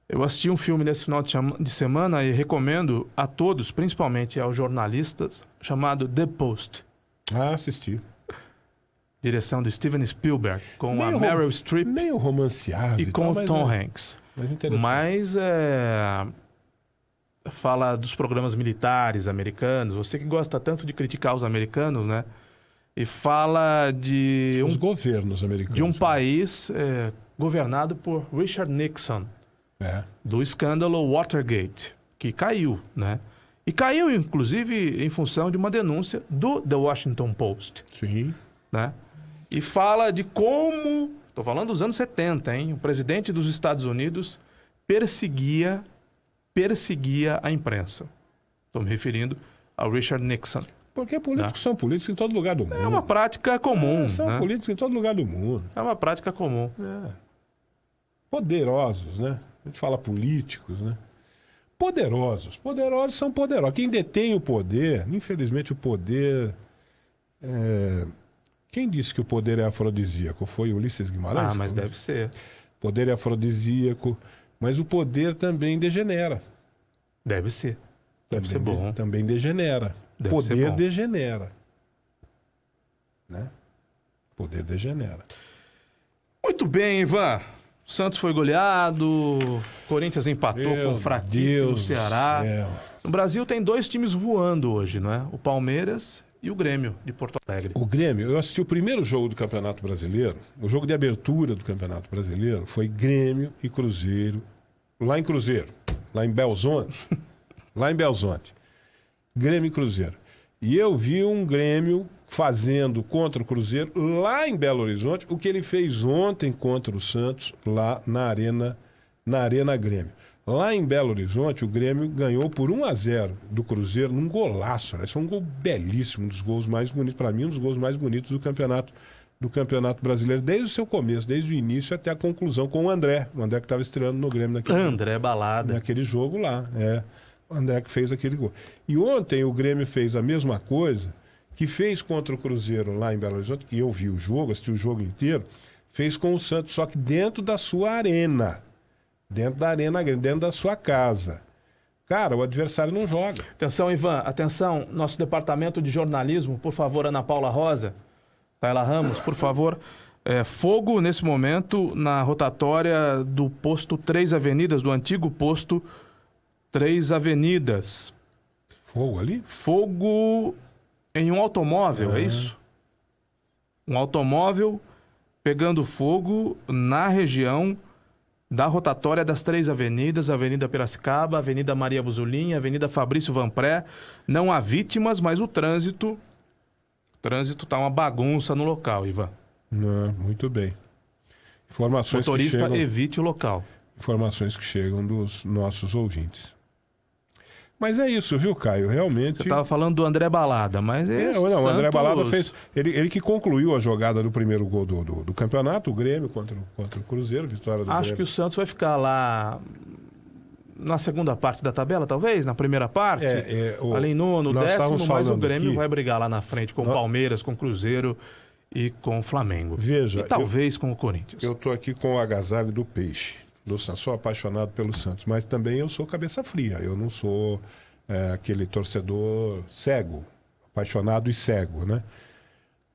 Speaker 8: Eu assisti um filme nesse final de semana e recomendo a todos, principalmente aos jornalistas, chamado The Post.
Speaker 7: Assisti.
Speaker 8: Direção do Steven Spielberg, com a Meryl Streep.
Speaker 7: Meio romanceado.
Speaker 8: E com o Tom Hanks. Mas fala dos programas militares americanos. Você que gosta tanto de criticar os americanos, né? E fala de
Speaker 7: os governos americanos.
Speaker 8: De um país governado por Richard Nixon. Do escândalo Watergate, que caiu, né? E caiu, inclusive, em função de uma denúncia do The Washington Post.
Speaker 7: Sim.
Speaker 8: Né? E fala de como, estou falando dos anos 70, hein? O presidente dos Estados Unidos perseguia a imprensa. Estou me referindo ao Richard Nixon.
Speaker 7: Porque políticos são políticos em todo lugar do mundo.
Speaker 8: É uma prática comum.
Speaker 7: São políticos em todo lugar do mundo.
Speaker 8: É uma prática comum.
Speaker 7: Poderosos, né? A gente fala políticos, né? Poderosos são poderosos. Quem detém o poder, infelizmente o poder... Quem disse que o poder é afrodisíaco? Foi Ulisses Guimarães?
Speaker 8: Mas deve ser.
Speaker 7: Poder é afrodisíaco, mas o poder também degenera.
Speaker 8: Deve ser. Deve ser bom.
Speaker 7: Também degenera. Poder degenera. Né? Poder degenera.
Speaker 8: Muito bem, Ivan. Santos foi goleado, Corinthians empatou com o fraquíssimo Ceará. No Brasil tem 2 times voando hoje, não é? O Palmeiras e o Grêmio de Porto Alegre.
Speaker 7: O Grêmio, eu assisti o primeiro jogo do Campeonato Brasileiro, o jogo de abertura do Campeonato Brasileiro foi Grêmio e Cruzeiro, lá em Belzonte, Grêmio e Cruzeiro. E eu vi um Grêmio fazendo contra o Cruzeiro lá em Belo Horizonte o que ele fez ontem contra o Santos lá na Arena Grêmio. Lá em Belo Horizonte o Grêmio ganhou por 1-0 do Cruzeiro num golaço. Esse foi um gol belíssimo, um dos gols mais bonitos, para mim um dos gols mais bonitos do Campeonato Brasileiro, desde o seu começo, desde o início até a conclusão, com o André que estava estreando no Grêmio naquele jogo lá. O André que fez aquele gol. E ontem o Grêmio fez a mesma coisa que fez contra o Cruzeiro lá em Belo Horizonte, que eu vi o jogo, assisti o jogo inteiro, fez com o Santos, só que dentro da sua arena. Dentro da Arena Grêmio, dentro da sua casa. Cara, o adversário não joga.
Speaker 8: Atenção, Ivan, atenção, nosso departamento de jornalismo, por favor, Ana Paula Rosa, Taila Ramos, por favor. Fogo, nesse momento, na rotatória do posto 3 Avenidas, do antigo posto 3 Avenidas.
Speaker 7: Fogo ali?
Speaker 8: Fogo em um automóvel, é isso? Um automóvel pegando fogo na região da rotatória das 3 avenidas, Avenida Piracicaba, Avenida Maria Busolin, Avenida Fabrício Vanpré. Não há vítimas, mas o trânsito está uma bagunça no local, Ivan.
Speaker 7: Muito bem. Informações
Speaker 8: motorista
Speaker 7: que chegam,
Speaker 8: evite o local.
Speaker 7: Informações que chegam dos nossos ouvintes. Mas é isso, viu, Caio? Realmente...
Speaker 8: Você estava falando do André Balada, mas
Speaker 7: o André Balada fez... Ele que concluiu a jogada do primeiro gol do campeonato, o Grêmio contra o Cruzeiro, vitória do Grêmio.
Speaker 8: Acho que o Santos vai ficar lá na segunda parte da tabela, talvez, na primeira parte. Ali em nono, 10º, mas o Grêmio vai brigar lá na frente com o Palmeiras, com o Cruzeiro e com o Flamengo.
Speaker 7: Veja...
Speaker 8: E talvez com o Corinthians.
Speaker 7: Eu estou aqui com o agasalho do Peixe. Do Santos, sou apaixonado pelo Santos, mas também eu sou cabeça fria, eu não sou aquele torcedor cego, apaixonado e cego, né?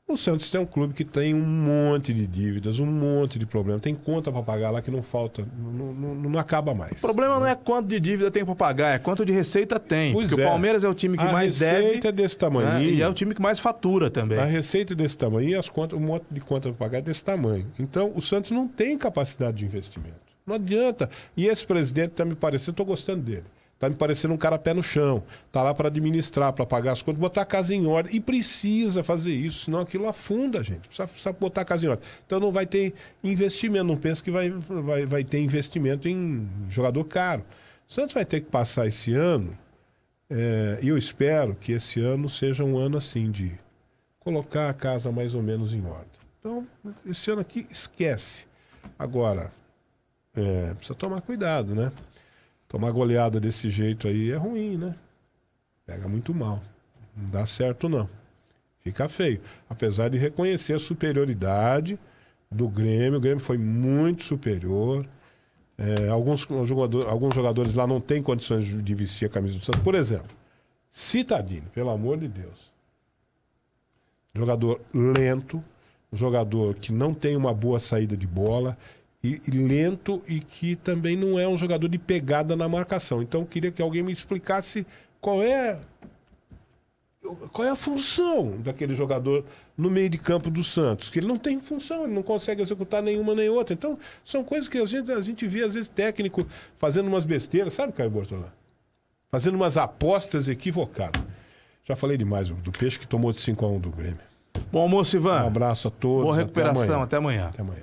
Speaker 7: O Santos tem um clube que tem um monte de dívidas, um monte de problemas. Tem conta para pagar lá que não falta, não acaba mais.
Speaker 8: O problema não é quanto de dívida tem para pagar, é quanto de receita tem.
Speaker 7: Pois
Speaker 8: porque o Palmeiras é o time que mais deve.
Speaker 7: A receita é desse tamanho.
Speaker 8: Né? E é o time que mais fatura também.
Speaker 7: A receita é desse tamanho e as contas, um monte de conta para pagar é desse tamanho. Então, o Santos não tem capacidade de investimento. Não adianta. E esse presidente está me parecendo, estou gostando dele. Está me parecendo um cara pé no chão. Está lá para administrar, para pagar as contas, botar a casa em ordem. E precisa fazer isso, senão aquilo afunda, gente. Precisa botar a casa em ordem. Então não vai ter investimento. Não pensa que vai ter investimento em jogador caro. O Santos vai ter que passar esse ano, e eu espero que esse ano seja um ano assim de colocar a casa mais ou menos em ordem. Então, esse ano aqui, esquece. Agora, precisa tomar cuidado, né? Tomar goleada desse jeito aí é ruim, né? Pega muito mal. Não dá certo, não. Fica feio. Apesar de reconhecer a superioridade do Grêmio. O Grêmio foi muito superior. Alguns jogadores lá não têm condições de vestir a camisa do Santos. Por exemplo, Citadini, pelo amor de Deus. Jogador lento. Jogador que não tem uma boa saída de bola. E lento e que também não é um jogador de pegada na marcação. Então eu queria que alguém me explicasse qual é a função daquele jogador no meio de campo do Santos. Que ele não tem função, ele não consegue executar nenhuma nem outra. Então são coisas que a gente vê às vezes técnico fazendo umas besteiras, sabe, Caio Bortolã? Fazendo umas apostas equivocadas. Já falei demais do Peixe que tomou de 5-1 do Grêmio.
Speaker 8: Bom almoço, Ivan.
Speaker 7: Um abraço a todos.
Speaker 8: Boa recuperação. Até amanhã.
Speaker 7: Até amanhã.